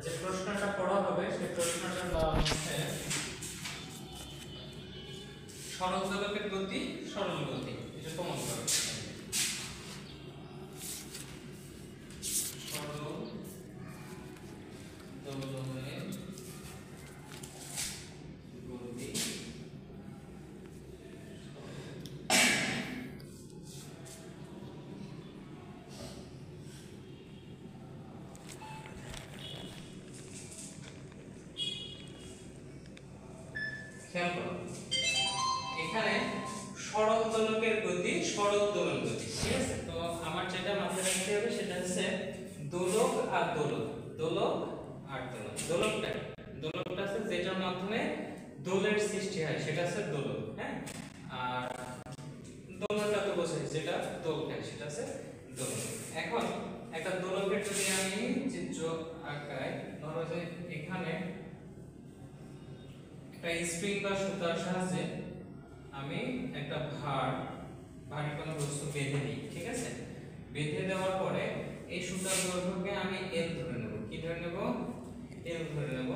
যে প্রশ্নটা পড়া হবে সেই প্রশ্নটার নাম হচ্ছে সরল দোলকের গতি সরল গতি। এটা প্রমাণ করো। সরল দোলকের গতি খেয়াল করো, এখানে সরল দোলকের গতি সরল দোলন গতি, ঠিক আছে? তো আমার যেটা মাথায় রাখতে হবে সেটা হচ্ছে দোলক আর দোলক, দোলক আর দোলক। দোলকটা আছে যেটার মাধ্যমে দোলের সৃষ্টি হয় সেটা হচ্ছে দোলক, হ্যাঁ। আর দোলনটা তো বোঝাই যেটা দোল খায় সেটা হচ্ছে দোলক। এখন একটা দোলকের যদি আমি চিত্র আঁকাই, ধরো যে এখানে একটা স্প্রিং বা সুতার সাহায্যে আমি একটা ভারী কোনো বস্তু বেঁধে নিই, ঠিক আছে? বেঁধে দেওয়ার পরে এই সুতার দৈর্ঘ্যকে আমি এল ধরে নেব। কি ধরে নেব? এল ধরে নেব।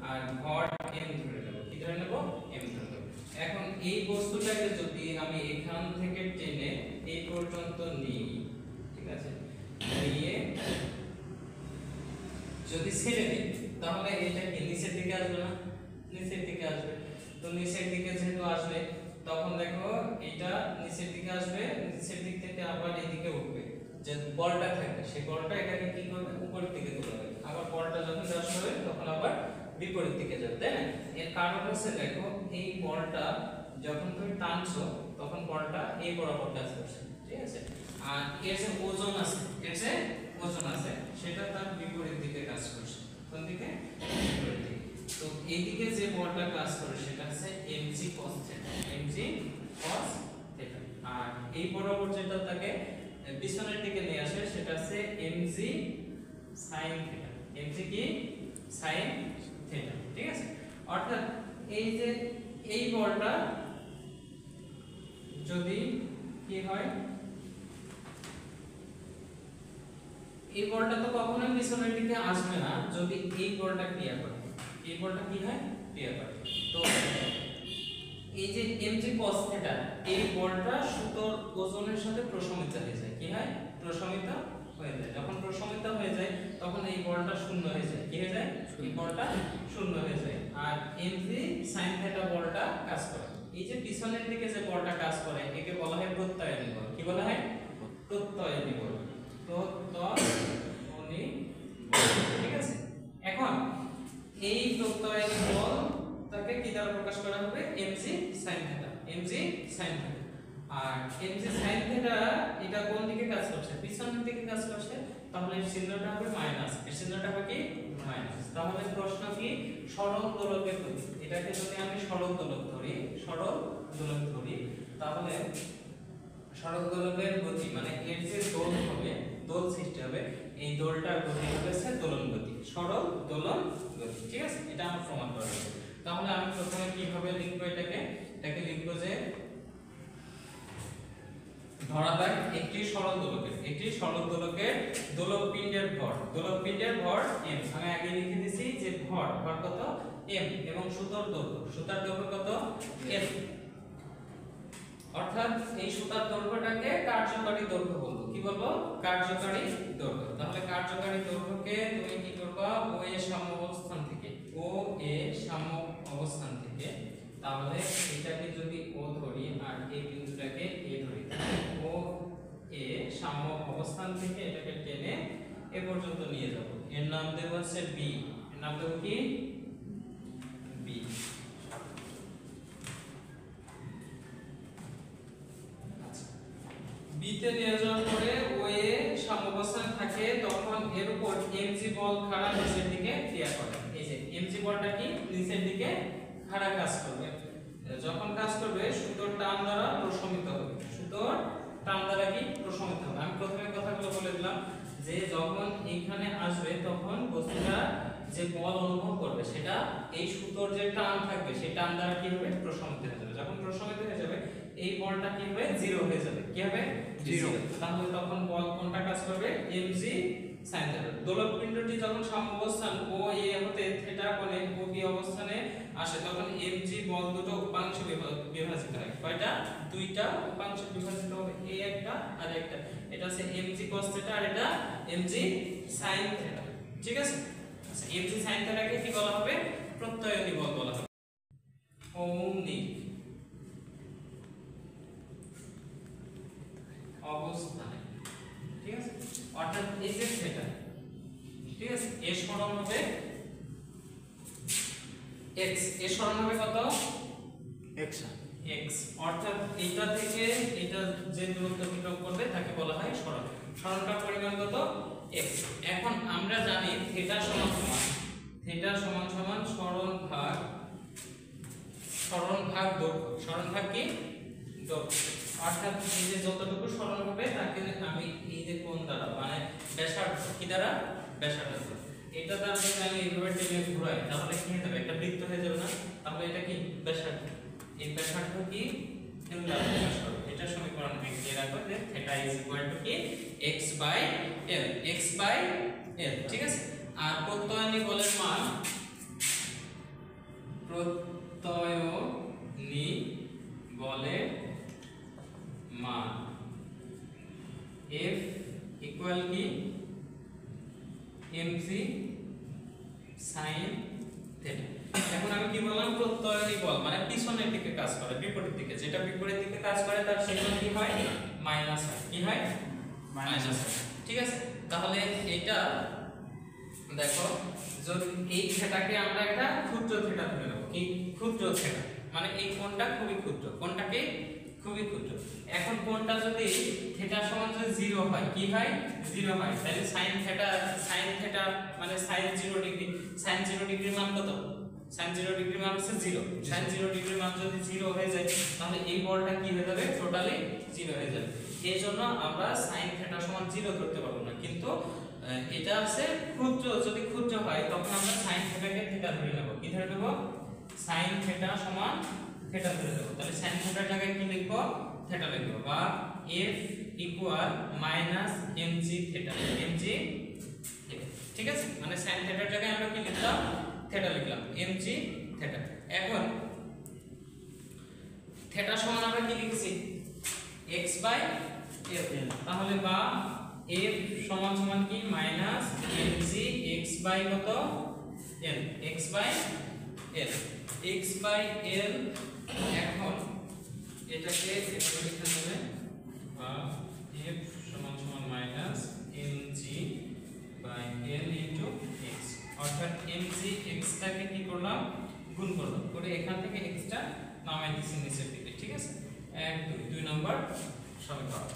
আর ভর এম ধরে নেব। কি ধরে নেব? এম ধরে নেব। এখন এই বস্তুটাকে যদি আমি এখান থেকে টেনে এই পর্যন্ত নিই, ঠিক আছে, নিয়ে যদি ছেড়ে দিই তাহলে এটা কি নিচের দিকে আসবে না? নিচের দিকে আসবে। তো নিচের দিকে যেহেতু আসবে তখন দেখো এটা নিচের দিকে আসবে, নিচের দিক থেকে আবার এদিকে উঠবে। যে বলটা থাকবে সেই বলটা এটাকে কি করবে? উপরের দিকে তুলবে। আবার বলটা যখন আসবে তখন আবার বিপরীত দিকে যাবে, তাই না? এর কারণ হচ্ছে দেখো এই বলটা যখন তুমি টানছো তখন বলটা এই বরাবর কাজ করছে, ঠিক আছে? আর এর যে ওজন আছে, সেটা তার বিপরীত দিকে কাজ করছে। কোন দিকে? বিপরীত দিকে। তো এইদিকে যে বলটা কাজ করে সেটা হচ্ছে mg cos θ, mg cos θ। আর এই বরাবর যেটা তাকে পিছনের দিকে নিয়ে আসে সেটা হচ্ছে mg sin θ, mg কি? sin θ, ঠিক আছে? অর্থাৎ এই যে এই বলটা যদি কি হয়, এই বলটা তো কখনোই পিছনের দিকে আসবে না যদি এই বলটা ক্রিয়া করে। এই বলটা কি হয়? ক্রিয়া করে। তো এই যে mg cos θ, এই বলটা সুতোর ওজনের সাথে প্রশমিত হয়ে যায়। কি হয়? প্রশমিত হয়ে যায়। যখন প্রশমিত হয়ে যায় তখন এই বলটা শূন্য হয়ে যায়। কি হয়ে যায়? এই বলটা শূন্য হয়ে যায়। আর mg sin θ বলটা কাজ করে। এই যে পিছনের দিকে যে বলটা কাজ করে একে বলা হয় প্রত্যয়নী বল। কি বলা হয়? প্রত্যয়নী বল। প্রত্যয়নী বল, ঠিক আছে? এখন এই প্রত্যয়নী বল তাকে কি দ্বারা প্রকাশ করা হবে? mg sin θ, mg sin θ। আর mg sin θ এটা কোন দিকে কাজ করছে? পিছনের দিকে কাজ করছে। তাহলে এর চিহ্নটা হবে মাইনাস। এর চিহ্নটা হবে কি? মাইনাস। তাহলে প্রশ্ন কি? সরল দোলকের গতি। এটাকে যদি আমি সরল দোলক ধরি, তাহলে সরল দোলকের গতি মানে এর যে দোল হবে, দোল সৃষ্টি হবে, এই দোলটার গতি হচ্ছে দোলন গতি, সরল দোলন গতি, ঠিক আছে? এটা আমরা প্রমাণ করব। তাহলে আমি প্রথমে কিভাবে লিখব এটাকে লিখবো যে ধরা যাক একটি সরল দোলকের দোলক পিণ্ডের ভর m। আমি আগে লিখে দিয়েছি যে ভর কত? m এবং সুতার দৈর্ঘ্য কত? l। অর্থাৎ এই সুতার দৈর্ঘ্যটাকে কার্যকারী দৈর্ঘ্য বলবো। কি বলবো? কার্যকারী দৈর্ঘ্য। তাহলে কার্যকারী দৈর্ঘ্যকে তুমি কি করবা? ও এ সাম্য অবস্থান থেকে তাহলে এটাকে যদি ও ধরি আর এই বিন্দুটাকে এ ধরি, ও এ সাম্য অবস্থান থেকে এটাকে টেনে এ পর্যন্ত নিয়ে যাব। এর নাম দেব হচ্ছে বি। এর নাম দেব কি? বি। বিতে নিয়ে যাওয়ার পরে ও এ সাম্যাবস্থান থাকে তখন এর উপর mg বল খাড়া নিচের দিকে ক্রিয়া করে। এই যে mg বলটা কি? নিচের দিকে খাড়া কাজ করবে। যখন কাজ করবে সুতোর টান দ্বারা প্রশমিত হবে। আমি প্রথমে কথাগুলো বলে দিলাম যে যখন এখানে আসবে তখন বস্তুটা যে বল অনুভব করবে সেটা এই সুতোর যে টান থাকবে সেই টান দ্বারা কি হবে? প্রশমিত হয়ে যাবে। যখন প্রশমিত হয়ে যাবে এই বলটা কি হবে? জিরো হয়ে যাবে। কি হবে? জিরো। তাহলে তখন বল কোনটা কাজ করবে? mg sin θ। দোলক পিণ্ডটি যখন সাম্যাবস্থান ও এ আসে তখন mg বল দুটো উপাংশ বিভাজিত হয়। কয়টা? দুইটা উপাংশ বিভাজিত হবে, এই একটা আর একটা। এটা আছে mg cos θ আর এটা mg sin θ। ঠিক আছে? আচ্ছা mg sin θ কে কি বলা হবে? প্রত্যয়নী বল বলা হবে। কৌণিক অবস্থানে। ঠিক আছে? অর্থাৎ এই যে θ, ঠিক আছে, এর সমান হবে x, এর সমান হবে কত? x, অর্থাৎ এটা থেকে এটা যে দূরত্ব বিয়োগ করবে তাকে বলা হয় সরণ। সরণটার পরিমাণ কত? x। এখন আমরা জানি থিটা সমান সরণ ভাগ দৈর্ঘ্য। সরণ ভাগ কি? দৈর্ঘ্য। অর্থাৎ এই যে যতটুকু সরণ হবে তাকে আমি এই যে কোণ দ্বারা মানে ব্যাসার্ধ, কি দ্বারা? ব্যাসার্ধ। এটা দ্বারা যদি আমি এইভাবে টেনে ঘুরাই তাহলে কি হয়ে যাবে? একটা বৃত্ত হয়ে যাবে না? তাহলে এটা কি? ব্যাসার্ধ। এই ব্যাসার্ধ কি? l দ্বারা প্রকাশ করব। এটা সমীকরণ 1 দিয়ে রাখো যে θ কি? x by l। ঠিক আছে? আর প্রত্যয়নী বলের মান, প্রত্যয়নী বলের মান F ইকুয়াল কি? mc sin θ। এখন আমি কি বললাম? প্রত্যয়নী বল মানে পিছনের দিকে কাজ করে, বিপরীত দিকে। যেটা বিপরীত দিকে কাজ করে তার সেটা কি হয়? মাইনাস হয়। কি হয়? মাইনাস হয়। ঠিক আছে? তাহলে এটা দেখো, যদি এই থিটাকে আমরা একটা ক্ষুদ্র থিটা ধরে নেব। কি? ক্ষুদ্র থিটা মানে এই কোণটা খুবই ক্ষুদ্র, কোণটাকে খুবই ক্ষুদ্র। এখন কোণটা যদি থিটা সমান যদি 0 হয়, কি হয়? 0 হয়, তাহলে sin θ মানে sin 0 ডিগ্রি। sin 0 ডিগ্রির মান কত? sin 0 ডিগ্রির মান হচ্ছে 0। sin 0 ডিগ্রির মান যদি 0 হয়ে যায় তাহলে এই বলটা কি হয়ে যাবে? টোটালি 0 হয়ে যাবে। এই জন্য আমরা sin θ সমান 0 ধরতে পারবো না, কিন্তু এটা আছে ক্ষুদ্র। যদি ক্ষুদ্র হয় তখন আমরা sin θ কে θ ধরে নেব। কি ধরে নেব? sin θ সমান θ ধরে নেব। তাহলে sin θ এর জায়গায় কি লিখব? θ লিখব, বা f equal minus mg θ। mg θ। ঠিক আছে? মানে sin θ এর জায়গায় আমরা কি লিখলাম? θ লিখলাম, mg θ। এখন θ সমান আমরা কি লিখছি? x by l। তাহলে বা f সমান কি? মাইনাস mg x বাই কত? l। x by l, x by l। এখন এটাকে এভাবে লিখতে হবে, বা f সমান minus mg by l into x। অর্থাৎ mg x টাকে কি করলাম? গুণ করলাম, করে এখান থেকে x টা নামাই দিছি নিচের দিকে। ঠিক আছে? 1 2 নম্বর সমীকরণ।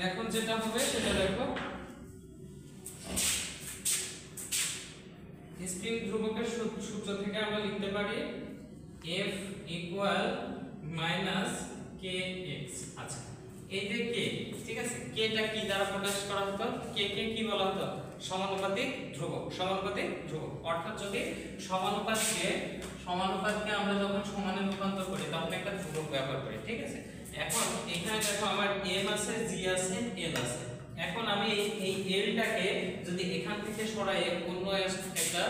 এখন যেটা হবে সেটা দেখো, স্প্রিং ধ্রুবকের সূত্র থেকে আমরা লিখতে পারি F ইকুয়াল মাইনাস kx। আচ্ছা, এই যে k, ঠিক আছে, k টা কি দ্বারা প্রকাশ করা হতো? k কে কি বলা হতো? সমানুপাতিক ধ্রুবক। সমানুপাতিক ধ্রুবক অর্থাৎ যদি সমানুপাতকে আমরা যখন সমানে রূপান্তর করি তখন একটা ধ্রুবক ব্যবহার করি। ঠিক আছে? এখন এখানে দেখো আমার m আছে, g আছে, l আছে। এখন আমি এই l টাকে যদি এখান থেকে সরাই অন্য একটা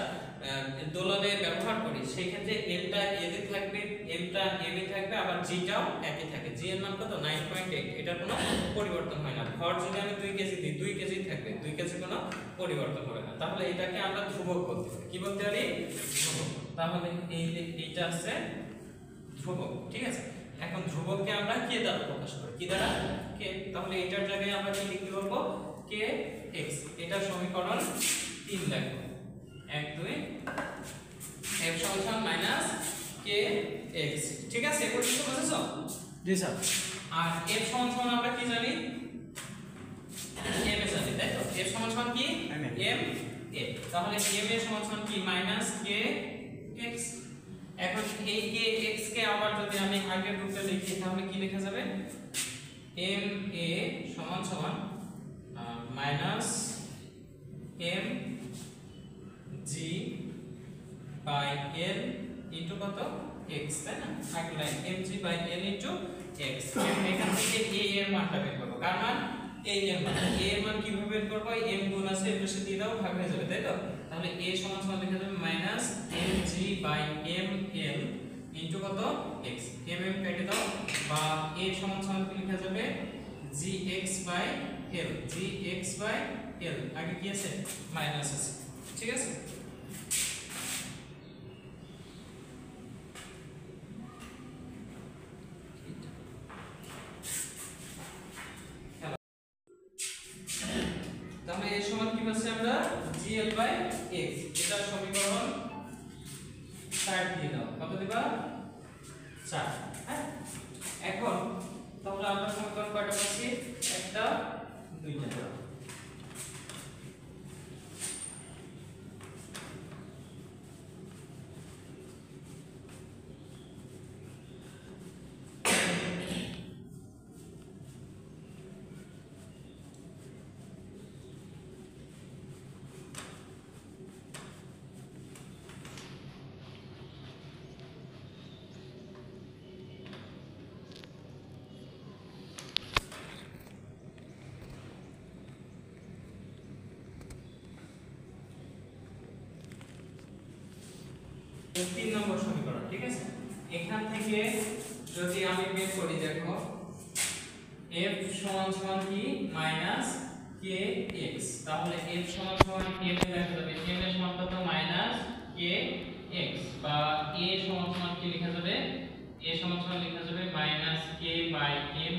দোলনে ব্যবহার করি, সেই ক্ষেত্রে l টা a তে থাকবে, m টা a তে থাকবে, আবার g টাও একই থাকে। g এর মান কত? 9.8। এটার কোনো পরিবর্তন হয় না। ভর যদি আমি 2 কেজি দিই 2 কেজি থাকবে, 2 কেজি কোনো পরিবর্তন হবে না। তাহলে এটাকে আমরা ধ্রুবক বলতে পারি। কি বলতে পারি? ধ্রুবক। তাহলে এইটা আছে ধ্রুবক। ঠিক আছে? এখন ধ্রুবককে আমরা কে দ্বারা প্রকাশ করি? কি দ্বারা? কে। তাহলে এটার জায়গায় আমরা কি লিখতে পারবো? kx। এটা সমীকরণ 3 দেখো, 1 2 f সমান মাইনাস kx। ঠিক আছে? এটা কি বুঝেছো? জি স্যার। আর f সমান আমরা কি জানি? m এ জানি, তাই তো? f সমান কি? m a। তাহলে m এর সমান কি? Minus kx। এখন এই kx কে আবার যদি আমি আগের রূপে লিখি তাহলে কি লেখা যাবে? ma সমান minus mg by l into কত? x, তাই না? আগের line mg by l into x। এখান থেকে a এর মানটা বের করব। কার মান? এই এর মান, a এর মান কিভাবে বের করব? m গুণ আছে এর পাশে দিয়ে দাও, ভাগ হয়ে যাবে, তাই তো? তাহলে a সমান সমান লেখা যাবে -mg/ml ইনটু কত x, m কেটে দাও, বা a সমান সমান কি লেখা যাবে gx/l, gx/l আগে কি আছে মাইনাস আছে, ঠিক আছে? তাহলে এর সমান কি পাচ্ছি আমরা gl/x, এটা সমীকরণ 4 দিয়ে দাও, কত দিবা 4। হ্যাঁ, এখন তাহলে আমরা সমীকরণ কয়টা পাচ্ছি? একটা, দুইটা। তিন নম্বর সমীকরণ, ঠিক আছে? এখান থেকে যদি আমি বের করি, দেখো f সমান সমান কি -kx, তাহলে f সমান সমান k তে লেখা যাবে m এর সমান কত -kx, বা a সমান সমান কি লেখা যাবে? a সমান সমান লেখা যাবে -k/m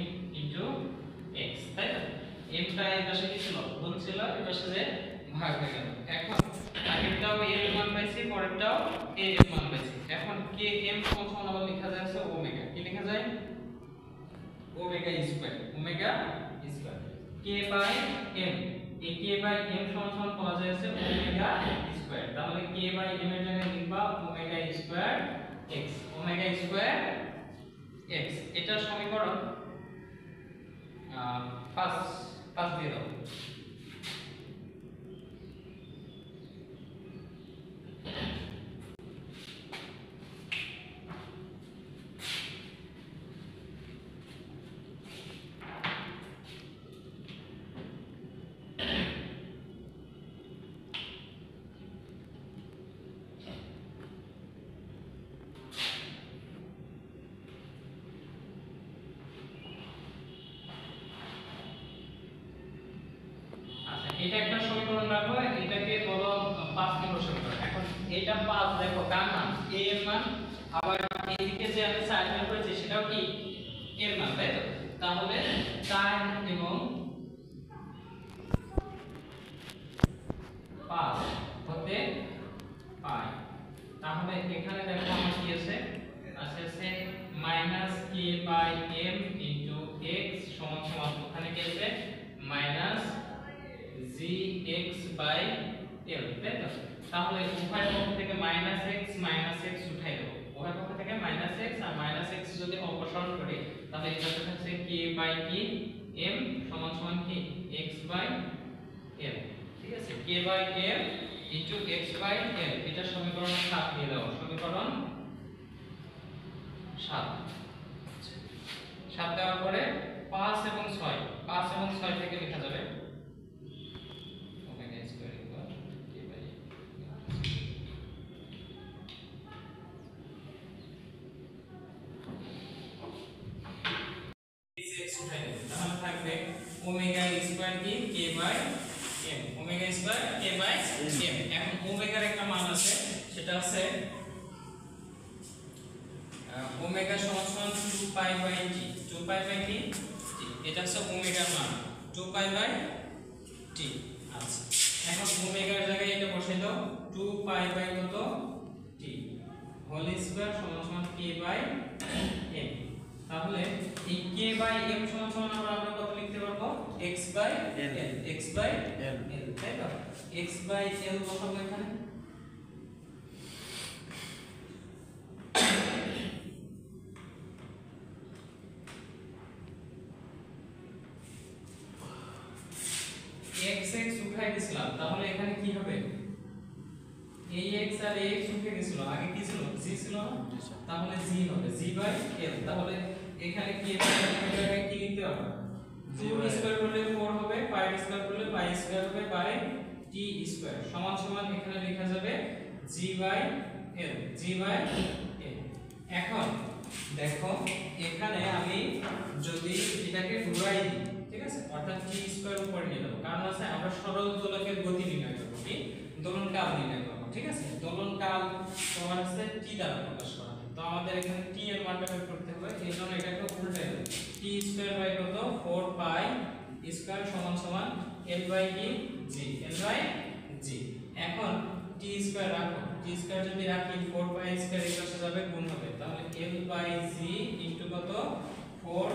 x, তাই তো? m টা এর পাশে কি ছিল? গুণ ছিল, এর পাশে যে ভাগ হয়ে গেল। এখন আগেরটাও a এর মান পাইছি, পরেরটাও a এর মান পাইছি। এখন km সমান সমান আবার লেখা যায় আছে ওমেগা, কি লেখা যায়? Omega square, omega square k/m, এই k/m সমান সমান পাওয়া যায় আছে ওমেগা স্কয়ার। তাহলে k/m এর জায়গায় লিখবা omega square x, omega square x। এটা সমীকরণ 5 দিয়ে দাও। এটা একটা সমীকরণ রাখো, এটাকে বলো 5 নম্বর সমীকরণ। এখন এটা 5, দেখো কার মান? a এর মান, আবার এদিকে যে আমি 4 বের করেছি সেটাও কি এর মান, তাই তো? তাহলে 4 এবং 5 হতে পাই। তাহলে এখানে দেখো আমার কি আছে? আছে -k/m x সমান সমান, ওখানে কি আছে -gx/l, তাই তো? তাহলে উভয় পক্ষ থেকে -x উঠাই দেব, উভয় পক্ষ থেকে -x আর -x যদি অপসারণ করি, তাহলে এটা থাকছে k/m সমান সমান কি x/l, ঠিক আছে? k/m x/l, এটা সমীকরণ 7 দিয়ে দাও, সমীকরণ 7 দেওয়ার পরে 5 এবং 6 থেকে লেখা যাবে ওমেগা স্কয়ার ইকুয়াল k/m। তাহলে থাকবে ওমেগা স্কয়ার কি k/m, ওমেগা স্কয়ার k/m। এখন ওমেগার একটা মান আছে, সেটা আছে ওমেগা সমান সমান 2π/t, 2π/t, এটা হচ্ছে ওমেগার মান 2π/t। আচ্ছা, এখন ওমেগার জায়গায় এটা বসাই দাও, 2π/ কত t হোল স্কয়ার সমান সমান k/m। তাহলে এই k/m সমান সমান আমরা কত লিখতে পারবো? x/l, তাই তো? x/l বসাবো এখানে, x উঠাই দিছিলাম, তাহলে এখানে কি হবে? ax আর ax উঠে গেছিল, আগে কি ছিল? g ছিল না? তাহলে g হবে g/l। তাহলে এখানে কি কি লিখতে হবে? 2 স্কয়ার করলে 4 হবে, পাই স্কয়ার করলে পাই স্কয়ার হবে বাই টি স্কয়ার সমান সমান এখানে লেখা যাবে g by l, g by l। এখন দেখো এখানে আমি যদি এটাকে ঘুরাই দিই, ঠিক আছে, অর্থাৎ টি স্কয়ার উপরে নিয়ে যাব, কারণ আছে আমরা সরল দোলকের গতি নির্ণয় করব, কি দোলনকাল নির্ণয় করব, ঠিক আছে। দোলনকাল তোমার আছে টি দ্বারা প্রকাশ করা হয়, তো আমাদের এখানে টি এর মানটা বের করতে হবে, এই জন্য এটাকে উল্টাই দেব, টি স্কয়ার বাই কত 4 পাই স্কয়ার সমান সমান l বাই কি g, l বাই g। এখন টি স্কয়ার রাখো, টি স্কয়ার যদি রাখি 4 পাই স্কয়ার এর পাশে যাবে গুণ হবে, তাহলে l বাই g ইনটু কত 4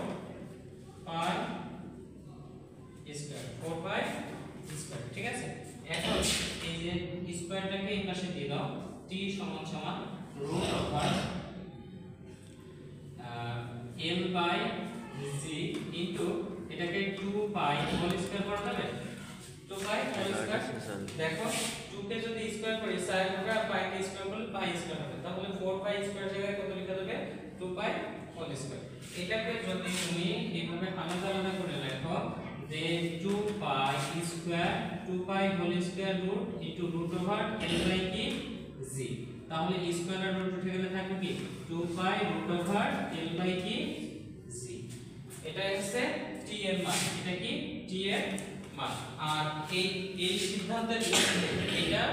পাই স্কয়ার, 4 পাই স্কয়ার, ঠিক আছে। এখন এই যে স্কয়ারটাকে এই পাশে দিয়ে দাও, t সমান সমান root over l by g into এটাকে 2 পাই হোল স্কয়ার করা যাবে, 2 পাই হোল স্কয়ার। দেখো 2 কে যদি স্কয়ার করি sin হবে, আর পাই কে স্কয়ার করলে পাই স্কয়ার হবে, তাহলে 4 পাই স্কয়ার জায়গায় কত লেখা যাবে 2 পাই হোল স্কয়ার। এটাকে যদি তুমি এইভাবে আলাদা আলাদা করে লেখো যে 2 pi square 2 pi whole square root into root over l by কি g, তাহলে স্কয়ার আর রুট উঠে গেলে থাকবে কি 2 pi root over l by কি g। এটা হচ্ছে t এর মান, এটা কি t এর মান। আর এই সিদ্ধান্তের এটা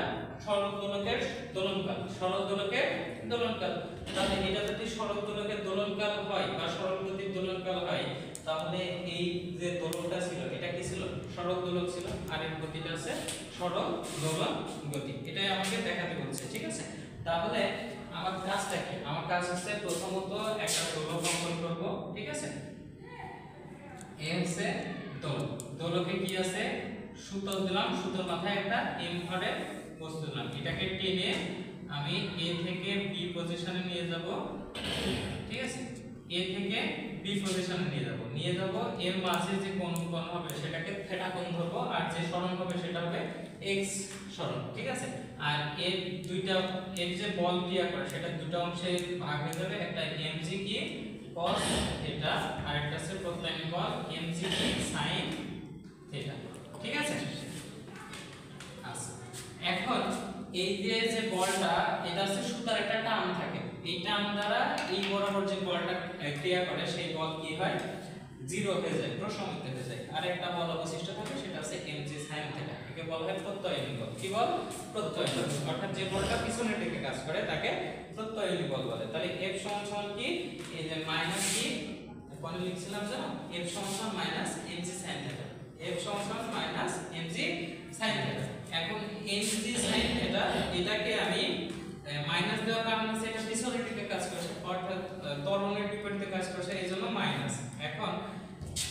সরল দোলকের দোলনকাল, সরল দোলকের দোলনকাল। তাহলে এটা যদি সরল দোলকের দোলনকাল হয় বা সরল গতির দোলনকাল হয়, তাহলে এই যে দোলকটা ছিল এটা কি ছিল সরল দোলক ছিল, আর এর গতিটা আছে সরল দোলন গতি, এটাই আমাকে দেখাতে বলছে, ঠিক আছে। তাহলে আমার কাজটা কি, আমার কাজ হচ্ছে প্রথমত একটা দোলক অঙ্কন করব, ঠিক আছে। এই হচ্ছে দোলক, দোলকে কি আছে সুতো দিলাম, সুতোর মাথায় একটা m ভরের বস্তু দিলাম, এটাকে টেনে আমি a থেকে b পজিশনে নিয়ে যাব, ঠিক আছে। a থেকে b পজিশনে নিয়ে যাব এর মাঝে যে কোণ হবে সেটাকে থিটা কোণ ধরব, আর যে সরণ হবে সেটা হবে x সরণ, ঠিক আছে। আর এর দুইটা এর যে বল ক্রিয়া করে সেটা দুটো অংশে ভাগ হয়ে যাবে, একটা mg কি cos থিটা আর একটা আছে প্রত্যয়নী বল mg কি sin থিটা, ঠিক আছে। আচ্ছা এখন এই যে বলটা এটা হচ্ছে সুতার একটা টান থাকে, এই টান দ্বারা এই বরাবর যে বলটা ক্রিয়া করে সেই বল কি হয় জিরো হয়ে যায়, প্রশমিত হয়ে যায়, আর একটা বল অবশিষ্ট থাকে সেটা হচ্ছে mg sin থিটা, একে বলা হয় প্রত্যয়নী বল। কি বল প্রত্যয়নী বল, অর্থাৎ যে বলটা পিছনের দিকে কাজ করে তাকে প্রত্যয়নী বল বলে। তাহলে f সমান সমান কি এই যে মাইনাস কি কোণে লিখছিলাম জানো, f সমান সমান minus mg sin theta, f সমান সমান মাইনাস mg sin থিটা। এখন mg sin থিটা এটাকে আমি মাইনাস দেওয়ার কারণ হচ্ছে এটা পিছনের দিকে কাজ করছে, অর্থাৎ ত্বরণের বিপরীতে কাজ করছে, এই জন্য মাইনাস। এখন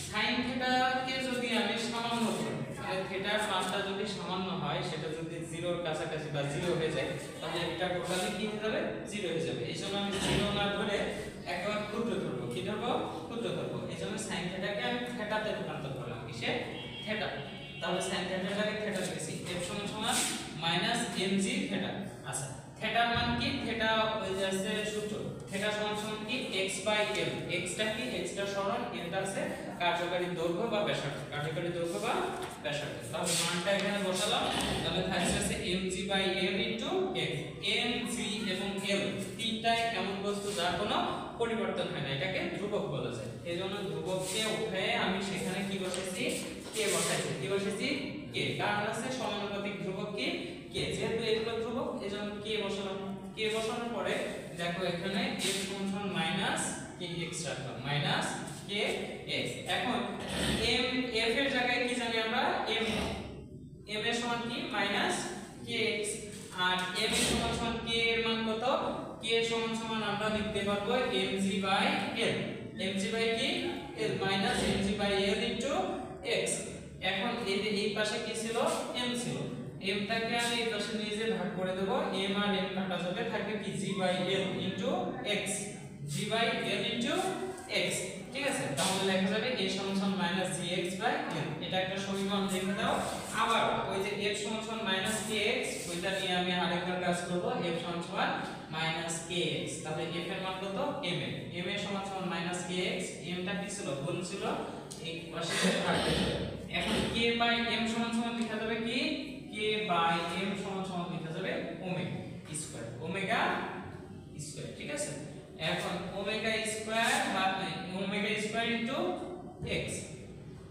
sin থিটাকে যদি আমি সামান্য করি, তাহলে থিটার মানটা যদি সামান্য হয়, সেটা যদি জিরোর কাছাকাছি বা জিরো হয়ে যায়, তাহলে এটা টোটালি কি হয়ে যাবে জিরো হয়ে যাবে। এই জন্য আমি জিরো না ধরে একেবারে ক্ষুদ্র ধরবো, কি ধরবো ক্ষুদ্র ধরবো। এই জন্য sin থিটাকে আমি থিটাতে রূপান্তর করলাম, কিসে থিটা। তাহলে sin থিটাটাকে থিটা লিখেছি f সমান সমান মাইনাস mg থিটা। আচ্ছা থিটার মান কি, থিটা ওই যে আছে সূত্র, থিটা সমান সমান কি x বাই l, x টা কি x টা সরণ, l টা আছে কার্যকারী দৈর্ঘ্য বা ব্যাসার্ধ, কার্যকারী দৈর্ঘ্য বা ব্যাসার্ধ। তাহলে মানটা এখানে বসালাম, তাহলে থাকছে mg by l into x। mg এবং l তিনটাই এমন বস্তু যার কোনো পরিবর্তন হয় না, এটাকে ধ্রুবক বলা যায়। এজন্য ধ্রুবককে উঠায়ে আমি সেখানে কি বসাইছি k বসাইছি, কি বসাইছি k, কারণ আছে সমানুপাতিক ধ্রুবক কি k, যেহেতু এগুলো ধ্রুবক এজন্য k বসালাম। k বসানোর পরে দেখো এখানে f সমান মাইনাস kx রাখলাম, মাইনাস kx। এখন f এর জায়গায় কি জানি আমরা m, m এর সমান কি মাইনাস kx, আর m এর সমান k এর মান কত, k এর সমান আমরা লিখতে পারবো mg by l, mg by কি l minus mg by l into x। এখন এই পাশে কি ছিল m ছিল, m টাকে আমি এই পাশে নিয়ে যে ভাগ করে দেব, m আর m কাটা যাবে, থাকবে কি g by l into x, g by l into x, ঠিক আছে। তাহলে লেখা যাবে a সমান মাইনাস gx বাই l, এটা একটা সমীকরণ লিখে দাও। আবার ওই যে f সমান মাইনাস kx ওইটা নিয়ে আমি আরেকবার কাজ করব, f সমান মাইনাস kx, তাহলে f এর মান কত m এর, m এর সমান মাইনাস kx, m টা কি ছিল গুণ ছিল এই পাশে ভাগ হয়ে যাবে। এখন k বাই m সমান সমান লেখা যাবে কি k বাই m সমান সমান লেখা যাবে ওমেগা স্কয়ার, ওমেগা স্কয়ার, ঠিক আছে। এখন ওমেগা স্কয়ার বা ওমেগা স্কয়ার ইনটু x,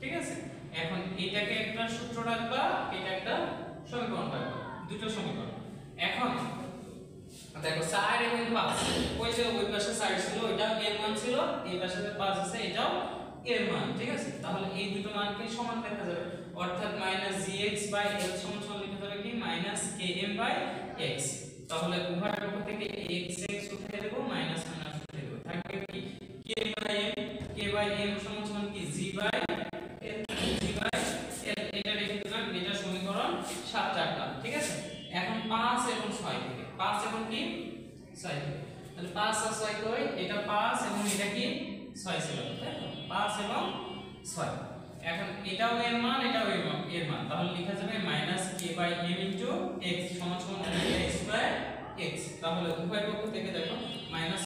ঠিক আছে। এখন এটাকে একটা সূত্র রাখবা, এটা একটা সমীকরণ রাখবা, দুটো সমীকরণ। এখন দেখো 4 এবং 5, ওই যে ওই পাশে 4 ছিল ওইটা এর মান ছিল, এই পাশে 5 আছে এটাও এর মান, ঠিক আছে। তাহলে এই দুটো মানকে সমান লেখা যাবে, অর্থাৎ -gx/l সমান সমান লেখা যাবে কি -km/x। তাহলে উভয় পক্ষ থেকে x x উঠিয়ে দেব, মাইনাস মাইনাস উঠিয়ে দেব, থাকবে কি k/m সমান সমান কি g/l, এটা রেখে দিলাম, এটা সমীকরণ 7 রাখলাম, ঠিক আছে। এখন 5 এবং 6 থেকে 5 এবং কি 6 থেকে, তাহলে 5 আর 6 কই, এটা 5 এবং এটা কি 6 ছিল, তাই তো 5 এবং 6। এখন এটাও এর মান এটাও এর মান, তাহলে লেখা যাবে -k/m * x সমান সমান ওমেগা স্কয়ার x। তাহলে উভয় পক্ষ থেকে দেখো